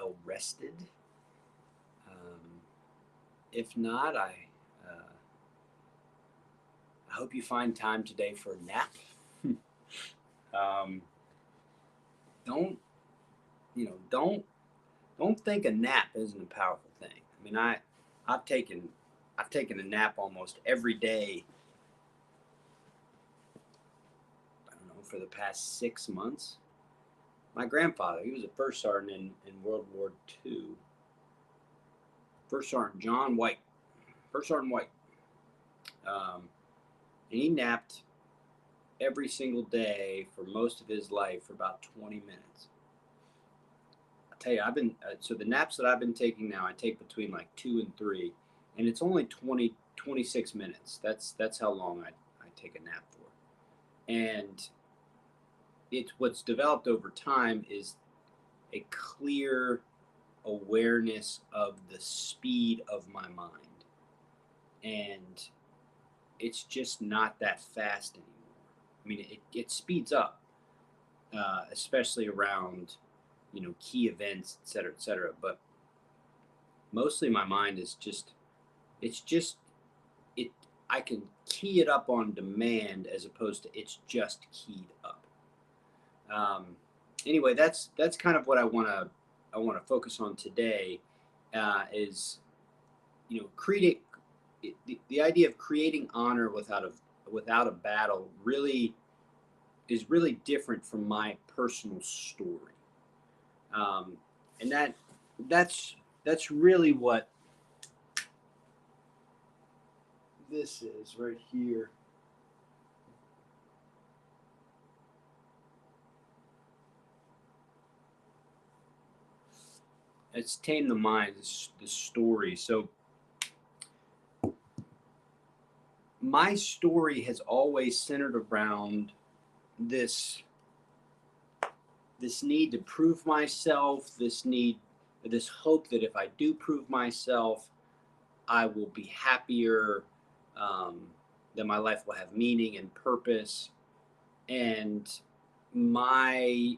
well rested. If not, I hope you find time today for a nap. um, don't don't think a nap isn't a powerful thing. I mean, I've taken I've taken a nap almost every day. I don't know, for the past 6 months. My grandfather, he was a first sergeant in World War II. First Sergeant John White. First Sergeant White. And he napped every single day for most of his life for about 20 minutes. I tell you, I've been so the naps that I've been taking now, I take between like 2 and 3, and it's only 26 minutes. That's how long I take a nap for. And it's what's developed over time is a clear awareness of the speed of my mind, and it's just not that fast anymore. I mean, it speeds up, especially around, key events, et cetera, et cetera. But mostly my mind is just, it's just, it, I can key it up on demand as opposed to it's just keyed up. Anyway, that's kind of what I want to focus on today, is, creating the idea of creating honor without a battle really is really different from my personal story, and that's really what this is right here. It's tame the mind, the story. So my story has always centered around this this need to prove myself, this hope that if I do prove myself, I will be happier, um, that my life will have meaning and purpose. And my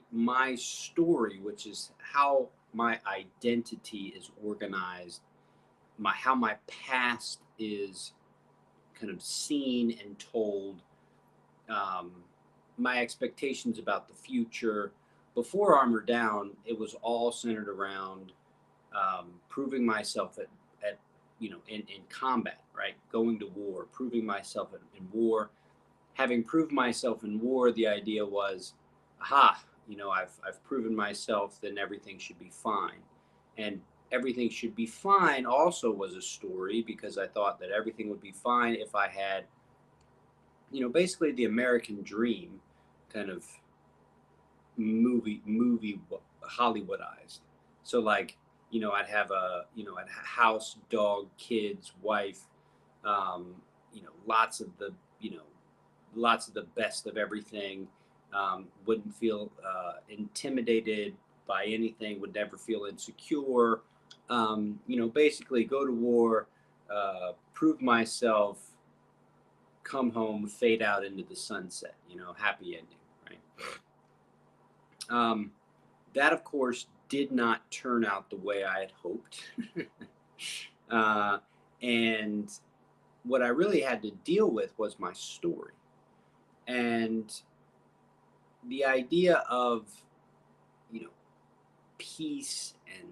story, which is how my identity is organized, how my past is kind of seen and told, um, my expectations about the future. Before Armor Down, it was all centered around, proving myself at in combat, right? Going to war, proving myself in war. Having proved myself in war, the idea was, aha, I've proven myself, then everything should be fine. And everything should be fine also was a story because I thought that everything would be fine if I had, basically the American dream kind of movie Hollywoodized. So like, I'd have house, dog, kids, wife, um, lots of the best of everything. Wouldn't feel intimidated by anything. Would never feel insecure. Basically go to war, prove myself, come home, fade out into the sunset. Happy ending, right? Um, that, of course, did not turn out the way I had hoped. uh, and what I really had to deal with was my story. And the idea of, you know, peace and,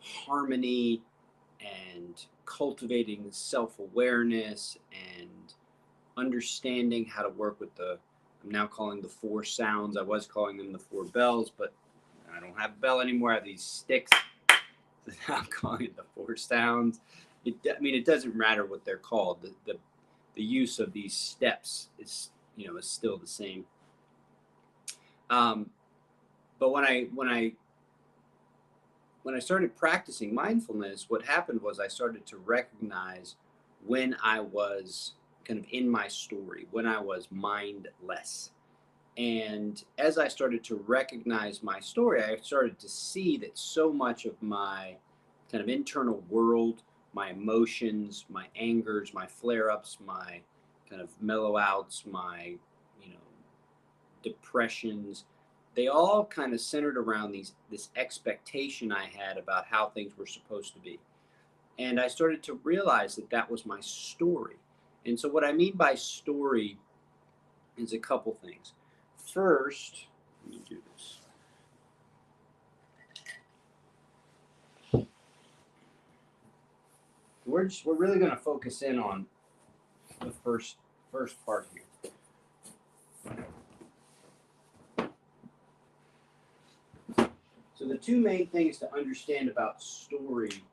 harmony and cultivating self awareness and understanding how to work with I'm now calling the four sounds. I was calling them the four bells, but I don't have a bell anymore. I have these sticks. So now I'm calling it the four sounds. It doesn't matter what they're called. The use of these steps is still the same. But when I started practicing mindfulness, what happened was I started to recognize when I was kind of in my story, when I was mindless. And as I started to recognize my story, I started to see that so much of my kind of internal world, my emotions, my angers, my flare ups, my kind of mellow outs, my, you know, depressions, they all kind of centered around this expectation I had about how things were supposed to be. And I started to realize that that was my story. And so what I mean by story is a couple things. First, let me do this. We're really going to focus in on the first part here. So the two main things to understand about story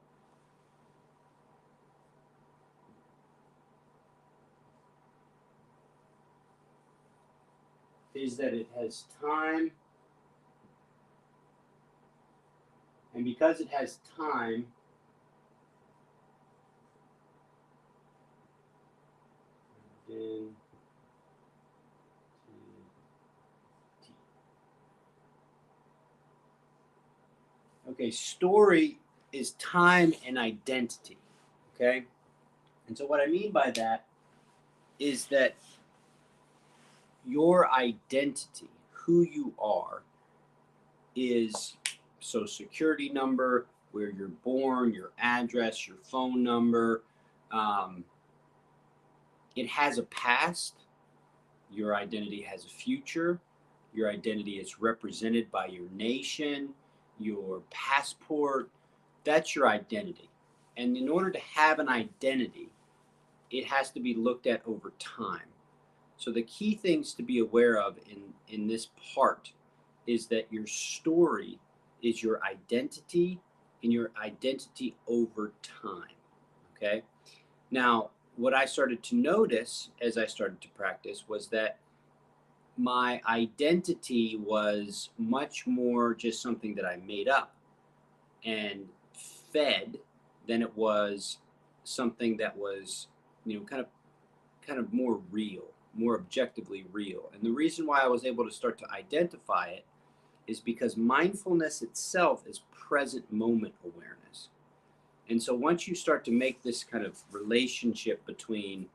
is that it has time, and because it has time, then okay, story is time and identity, okay? And so what I mean by that is that your identity, who you are, is social security number, where you're born, your address, your phone number. It has a past. Your identity has a future. Your identity is represented by your nation, your passport. That's your identity. And in order to have an identity, it has to be looked at over time. So the key things to be aware of in this part is that your story is your identity and your identity over time. Okay? Now, what I started to notice as I started to practice was that my identity was much more just something that I made up and fed than it was something that was, kind of more real, more objectively real. And the reason why I was able to start to identify it is because mindfulness itself is present moment awareness. And so once you start to make this kind of relationship between,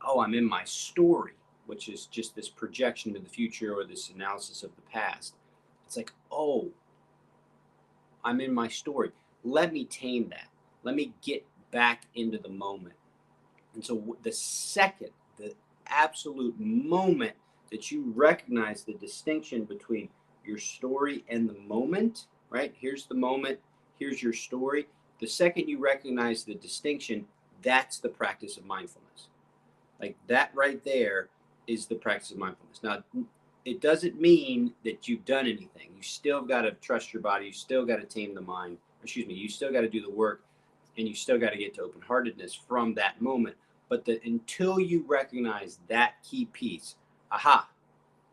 oh, I'm in my story, which is just this projection to the future or this analysis of the past, it's like, oh, I'm in my story. Let me tame that. Let me get back into the moment. And so the absolute moment that you recognize the distinction between your story and the moment, right? Here's the moment, here's your story. The second you recognize the distinction, that's the practice of mindfulness. Like that right there is the practice of mindfulness. Now, it doesn't mean that you've done anything. You still got to trust your body. You still got to tame the mind. You still got to do the work, and you still got to get to open-heartedness from that moment. But until you recognize that key piece, aha,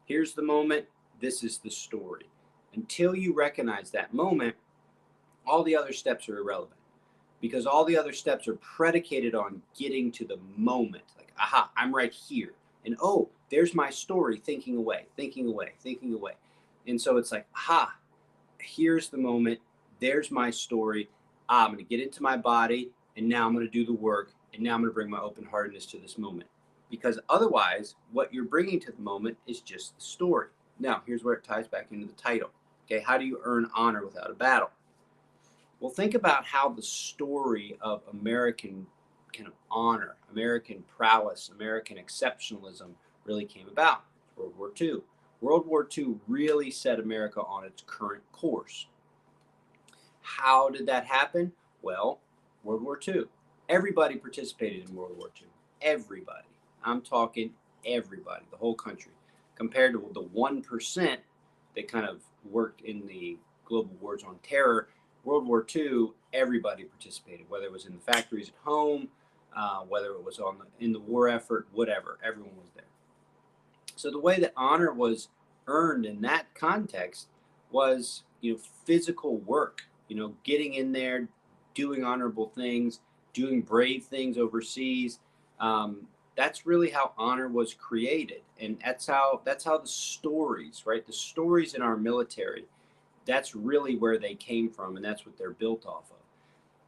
here's the moment, this is the story. Until you recognize that moment, all the other steps are irrelevant because all the other steps are predicated on getting to the moment. Like, aha, I'm right here. And oh, there's my story thinking away, thinking away, thinking away. And so it's like, aha, here's the moment. There's my story. I'm going to get into my body, and now I'm going to do the work, and now I'm going to bring my open-heartedness to this moment. Because otherwise, what you're bringing to the moment is just the story. Now, here's where it ties back into the title. Okay, how do you earn honor without a battle? Well, think about how the story of American kind of honor, American prowess, American exceptionalism really came about. World War II. World War II really set America on its current course. How did that happen? Well, World War II. Everybody participated in World War II. Everybody. I'm talking everybody, the whole country. Compared to the 1% that kind of worked in the global wars on terror, World War II, everybody participated, whether it was in the factories at home, whether it was in the war effort, whatever, everyone was there. So the way that honor was earned in that context was, physical work, getting in there, doing honorable things, doing brave things overseas. That's really how honor was created. And that's how the stories, right? The stories in our military, that's really where they came from, and that's what they're built off of.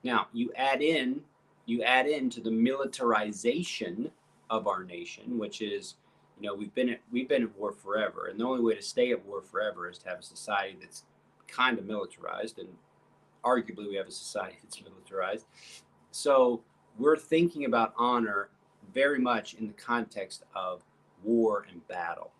Now, you add in to the militarization of our nation, which is, we've been at war forever, and the only way to stay at war forever is to have a society that's kind of militarized, and arguably we have a society that's militarized. So we're thinking about honor very much in the context of war and battle.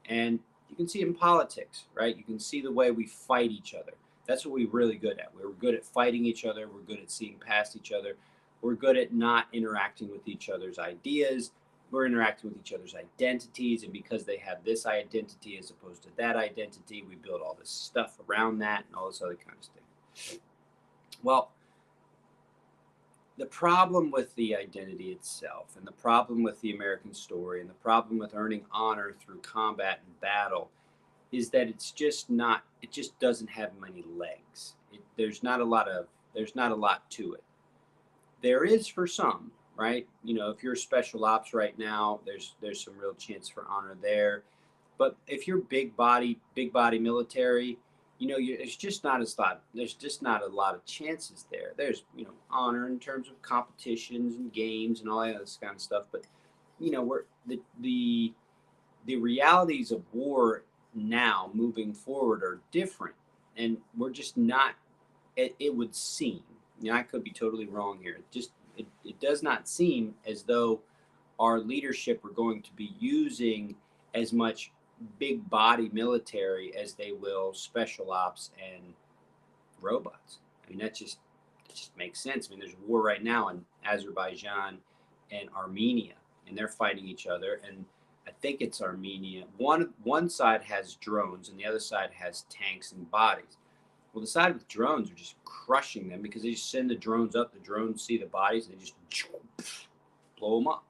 And you can see it in politics, right? You can see the way we fight each other. That's what we're really good at. We're good at fighting each other. We're good at seeing past each other. We're good at not interacting with each other's ideas. We're interacting with each other's identities. And because they have this identity as opposed to that identity, we build all this stuff around that and all this other kind of stuff. Well, the problem with the identity itself, and the problem with the American story, and the problem with earning honor through combat and battle is that it just doesn't have many legs. There's not a lot to it. There is for some, right? If you're special ops right now, there's some real chance for honor there. But if you're big body military, it's just not as lot. There's just not a lot of chances there. There's honor in terms of competitions and games and all that other kind of stuff. But we're the realities of war now moving forward are different, and we're just not. It would seem. I could be totally wrong here. It does not seem as though our leadership are going to be using as much big body military as they will special ops and robots. I mean, it just makes sense. I mean, there's a war right now in Azerbaijan and Armenia, and they're fighting each other. And I think it's Armenia. One side has drones, and the other side has tanks and bodies. Well, the side with drones are just crushing them because they just send the drones up. The drones see the bodies, and they just blow them up.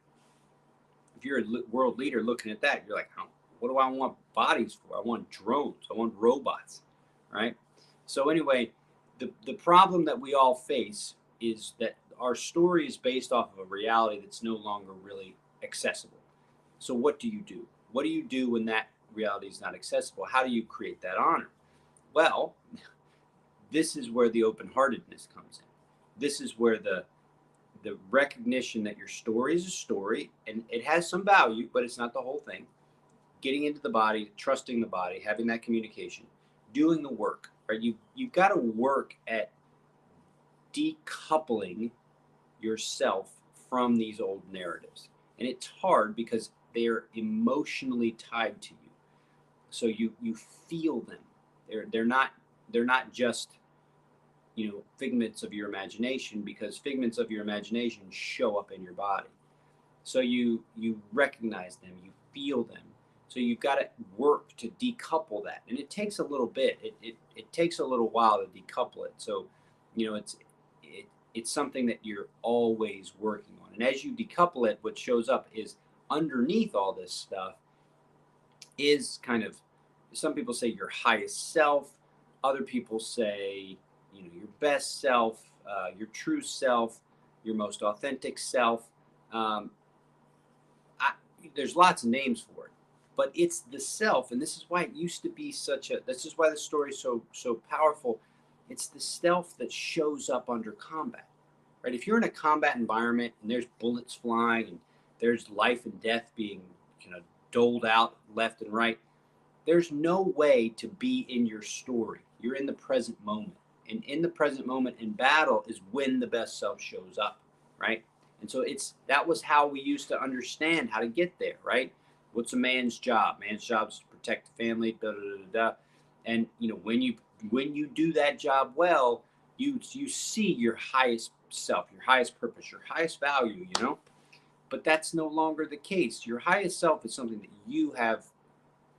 If you're a world leader looking at that, you're like, what do I want bodies for? I want drones. I want robots, right? So anyway, the problem that we all face is that our story is based off of a reality that's no longer really accessible. So what do you do? What do you do when that reality is not accessible? How do you create that honor? Well, this is where the open-heartedness comes in. This is where the recognition that your story is a story and it has some value, but it's not the whole thing. Getting into the body, trusting the body, having that communication, doing the work, right? You've got to work at decoupling yourself from these old narratives. And it's hard because they're emotionally tied to you. So you feel them. They're not just figments of your imagination, because figments of your imagination show up in your body. So you recognize them, you feel them. So you've got to work to decouple that, and it takes a little bit. It takes a little while to decouple it. So, it's something that you're always working on. And as you decouple it, what shows up is underneath all this stuff is kind of, some people say your highest self. Other people say, your best self, your true self, your most authentic self. There's lots of names for it. But it's the self, and this is why it used to be this is why the story is so powerful. It's the self that shows up under combat, right? If you're in a combat environment and there's bullets flying and there's life and death being doled out left and right, there's no way to be in your story. You're in the present moment, and in the present moment in battle is when the best self shows up, right? And so that was how we used to understand how to get there, right? What's a man's job? Man's job is to protect the family, da da da da. And when you do that job well, you see your highest self, your highest purpose, your highest value. But that's no longer the case. Your highest self is something that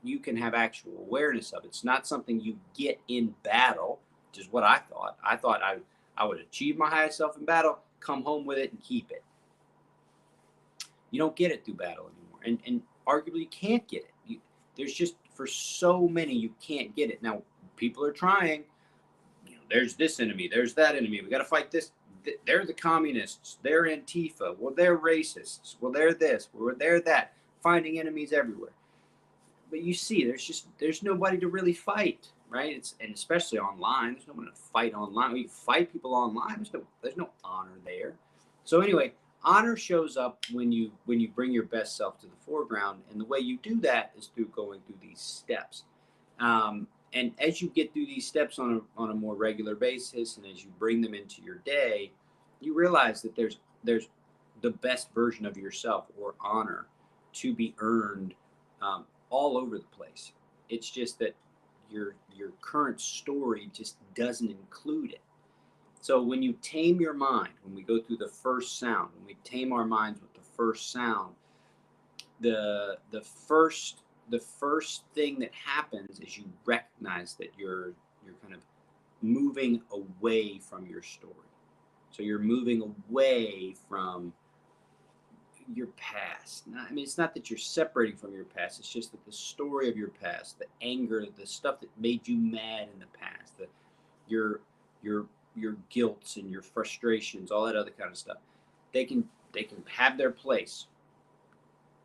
you can have actual awareness of. It's not something you get in battle, which is what I thought. I thought I would achieve my highest self in battle, come home with it, and keep it. You don't get it through battle anymore, and arguably you can't get it. There's just, for so many, you can't get it. Now, people are trying. There's this enemy, there's that enemy. We got to fight this. They're the communists. They're Antifa. Well, they're racists. Well, they're this. Well, they're that. Finding enemies everywhere. But you see, there's nobody to really fight, right? And especially online. There's no one to fight online. You fight people online. There's no honor there. So anyway, Honor shows up when you bring your best self to the foreground, and the way you do that is through going through these steps. And as you get through these steps on a more regular basis, and as you bring them into your day, you realize that there's the best version of yourself or honor to be earned all over the place. It's just that your current story just doesn't include it. So when you tame your mind, when we go through the first sound, when we tame our minds with the first sound, the first thing that happens is you recognize that you're kind of moving away from your story. So you're moving away from your past. I mean, it's not that you're separating from your past. It's just that the story of your past, the anger, the stuff that made you mad in the past, your your your guilts and your frustrations, all that other kind of stuff, they can have their place.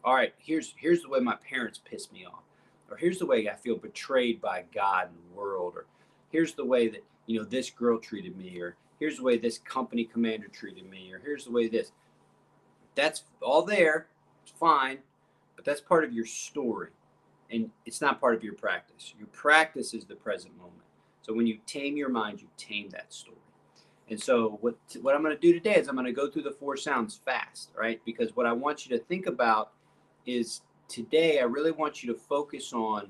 All right, here's the way my parents pissed me off, or here's the way I feel betrayed by God and the world, or here's the way that this girl treated me, or here's the way this company commander treated me, or here's the way this. That's all there. It's fine, but that's part of your story, and it's not part of your practice. Your practice is the present moment. So when you tame your mind, you tame that story. And so what I'm going to do today is I'm going to go through the four sounds fast, right? Because what I want you to think about is today I really want you to focus on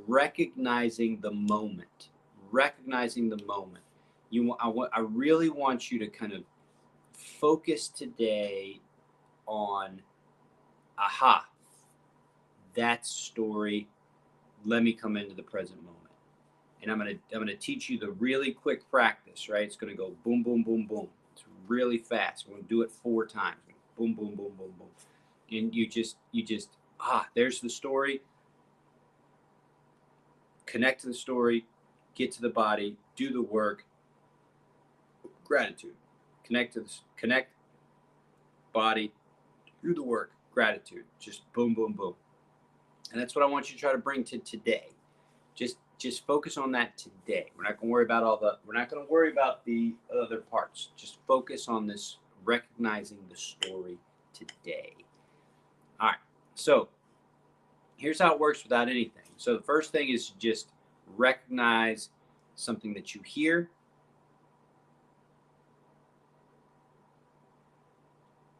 recognizing the moment. Recognizing the moment. I really want you to kind of focus today on, aha, that story. Let me come into the present moment. And I'm gonna teach you the really quick practice, right? It's gonna go boom, boom, boom, boom. It's really fast. We're gonna do it 4 times. Boom, boom, boom, boom, boom. And you just there's the story. Connect to the story, get to the body, do the work. Gratitude. Connect body, do the work. Gratitude. Just boom, boom, boom. And that's what I want you to try to bring to today. Just focus on that today. We're not going to worry about the other parts. Just focus on this, recognizing the story today. All right. So here's how it works without anything. So the first thing is just recognize something that you hear.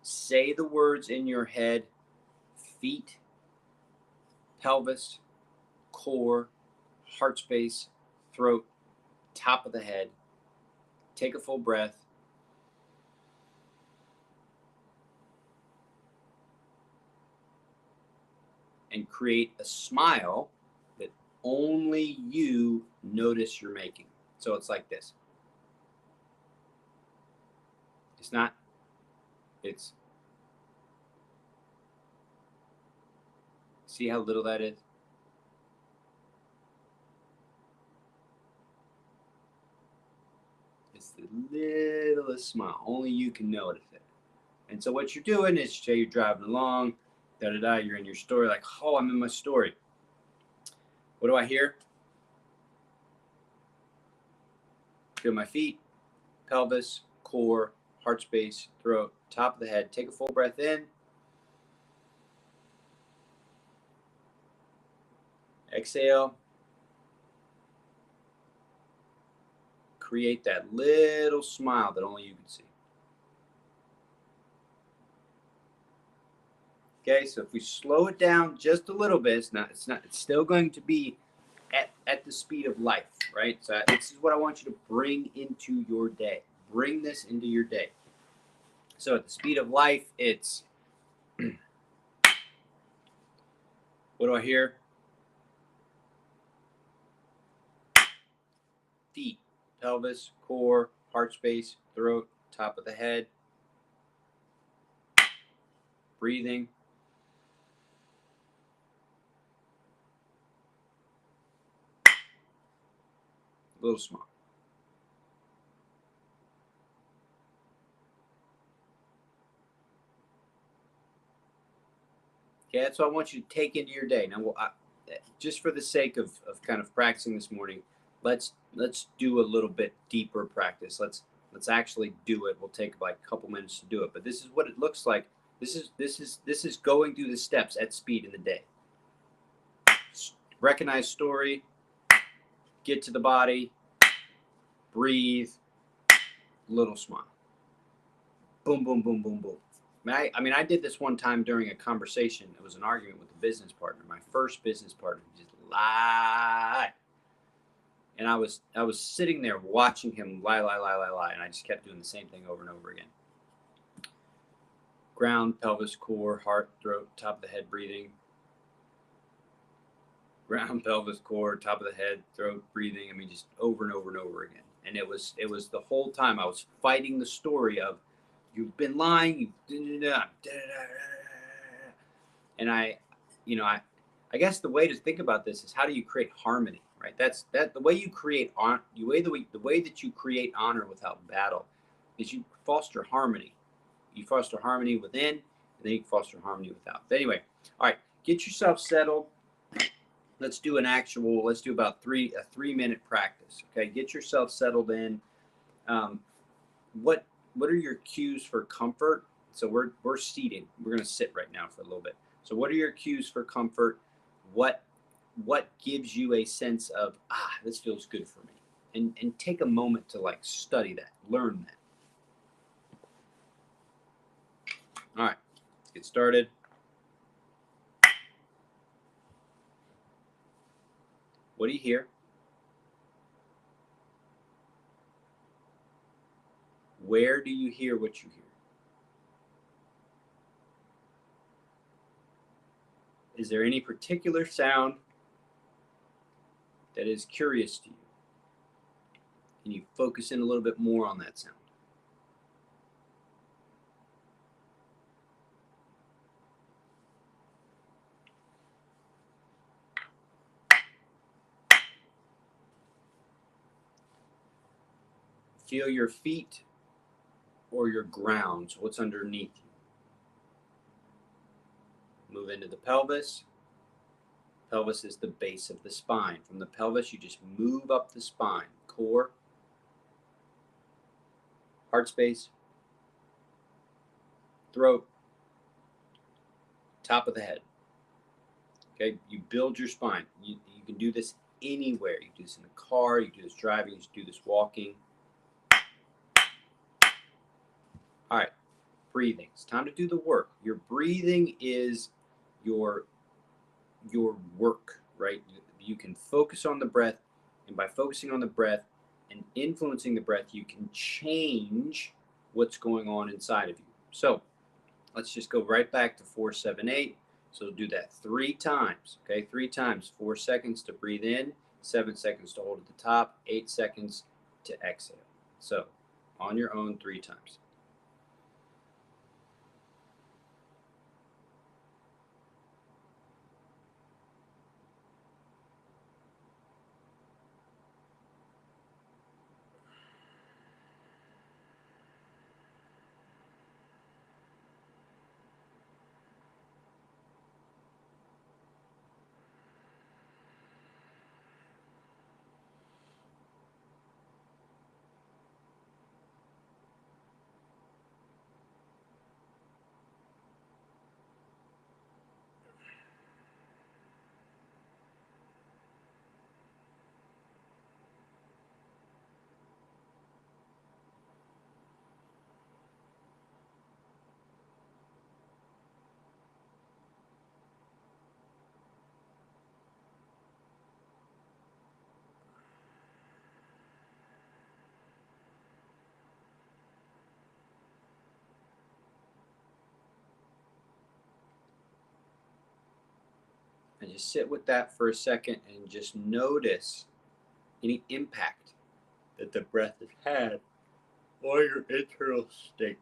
Say the words in your head: feet, pelvis, core, heart space, throat, top of the head. Take a full breath. And create a smile that only you notice you're making. So it's like this. See how little that is? It's the littlest smile. Only you can notice it. And so what you're doing is, say you're driving along, you're in your story, like, oh, I'm in my story. What do I hear? Feel my feet, pelvis, core, heart space, throat, top of the head. Take a full breath in. Exhale. Create that little smile that only you can see. Okay, so if we slow it down just a little bit, it's still going to be at the speed of life, right? So this is what I want you to bring into your day. Bring this into your day. So at the speed of life, it's what do I hear? Feet, pelvis, core, heart space, throat, top of the head. Breathing. A little small. Okay, that's what I want you to take into your day. Now, just for the sake of kind of practicing this morning, let's do a little bit deeper practice. Let's actually do it. We'll take like a couple minutes to do it. But this is what it looks like. This is going through the steps at speed in the day. Recognize story, get to the body, breathe, little smile. Boom, boom, boom, boom, boom. I did this one time during a conversation. It was an argument with a business partner, my first business partner. Just lie. And I was sitting there watching him lie, and I just kept doing the same thing over and over again. Ground, pelvis, core, heart, throat, top of the head, breathing. Ground, pelvis, core, top of the head, throat, breathing. I mean, just over and over and over again. And it was the whole time I was fighting the story of, you've been lying, and I guess the way to think about this is, how do you create harmony, right? That's the way you create the way that you create honor without battle is you foster harmony. You foster harmony within, and then you foster harmony without. But anyway, all right, get yourself settled. Let's do about a 3-minute practice. Okay, get yourself settled in. What are your cues for comfort? So we're seating. We're going to sit right now for a little bit. So what are your cues for comfort? What gives you a sense of, this feels good for me? And take a moment to like study that, learn that. All right, let's get started. What do you hear? Where do you hear what you hear? Is there any particular sound that is curious to you? Can you focus in a little bit more on that sound? Feel your feet or your ground, so what's underneath you. Move into the pelvis. Pelvis is the base of the spine. From the pelvis, you just move up the spine. Core, heart space, throat, top of the head. Okay, you build your spine. You can do this anywhere. You do this in the car, you do this driving, you do this walking. All right, breathing. It's time to do the work. Your breathing is your work, right? You can focus on the breath, and by focusing on the breath and influencing the breath, you can change what's going on inside of you. So let's just go right back to 4, 7, 8. So do that 3 times, okay? 3 times, 4 seconds to breathe in, 7 seconds to hold at the top, 8 seconds to exhale. So on your own, 3 times. And just sit with that for a second and just notice any impact that the breath has had on your internal state.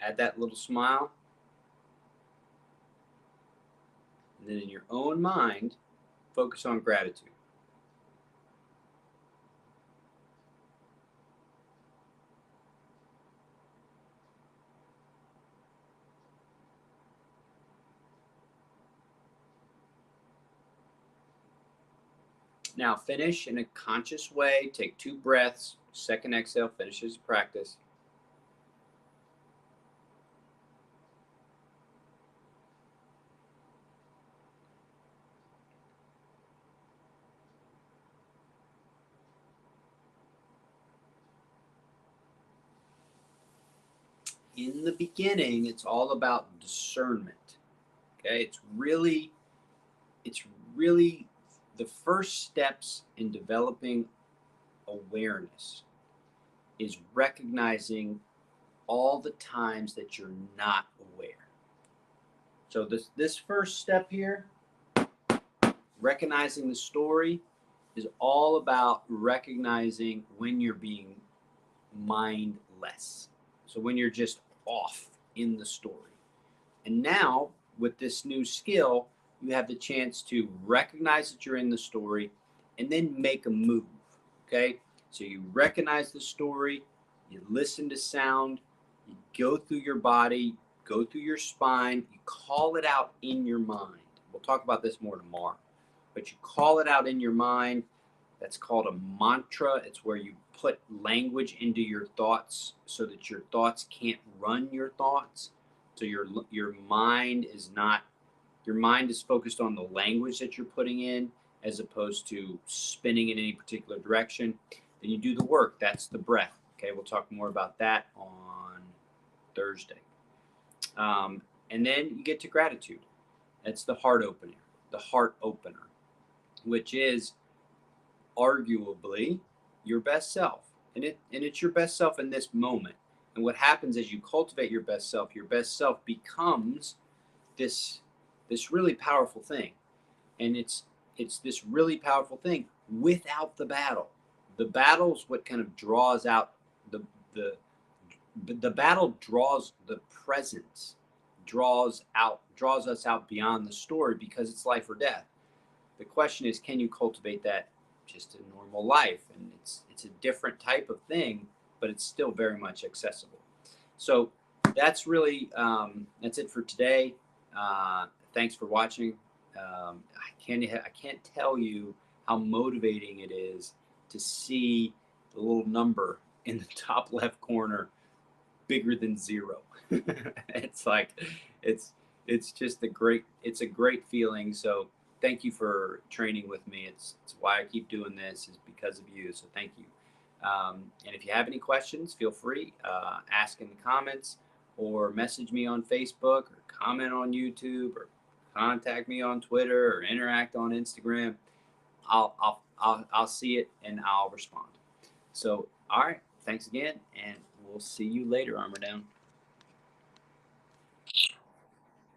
Add that little smile. And then in your own mind, focus on gratitude. Now finish in a conscious way. Take 2 breaths. Second exhale finishes the practice. In the beginning, it's all about discernment. Okay, it's really the first steps in developing awareness is recognizing all the times that you're not aware. So this first step here, recognizing the story, is all about recognizing when you're being mindless. So when you're just off in the story. And now with this new skill, you have the chance to recognize that you're in the story and then make a move. Okay. So you recognize the story, you listen to sound, you go through your body, go through your spine, you call it out in your mind. We'll talk about this more tomorrow, but you call it out in your mind. That's called a mantra. It's where you put language into your thoughts so that your thoughts can't run your thoughts. So your mind is focused on the language that you're putting in as opposed to spinning in any particular direction. Then you do the work. That's the breath. Okay, we'll talk more about that on Thursday. And then you get to gratitude. That's the heart opener, which is arguably your best self. And it's your best self in this moment. And what happens as you cultivate your best self becomes this really powerful thing. And it's this really powerful thing without the battle. The battle is what kind of draws out the battle draws the presence, draws us out beyond the story because it's life or death. The question is, can you cultivate that just in normal life? And it's a different type of thing, but it's still very much accessible. So that's really that's it for today. Thanks for watching. I can't tell you how motivating it is to see the little number in the top left corner bigger than 0. It's like it's just a great feeling. So thank you for training with me. It's why I keep doing this, is because of you. So thank you. And if you have any questions, feel free, ask in the comments or message me on Facebook or comment on YouTube or contact me on Twitter or interact on Instagram. I'll see it and I'll respond. So, all right. Thanks again. And we'll see you later, Armor Down.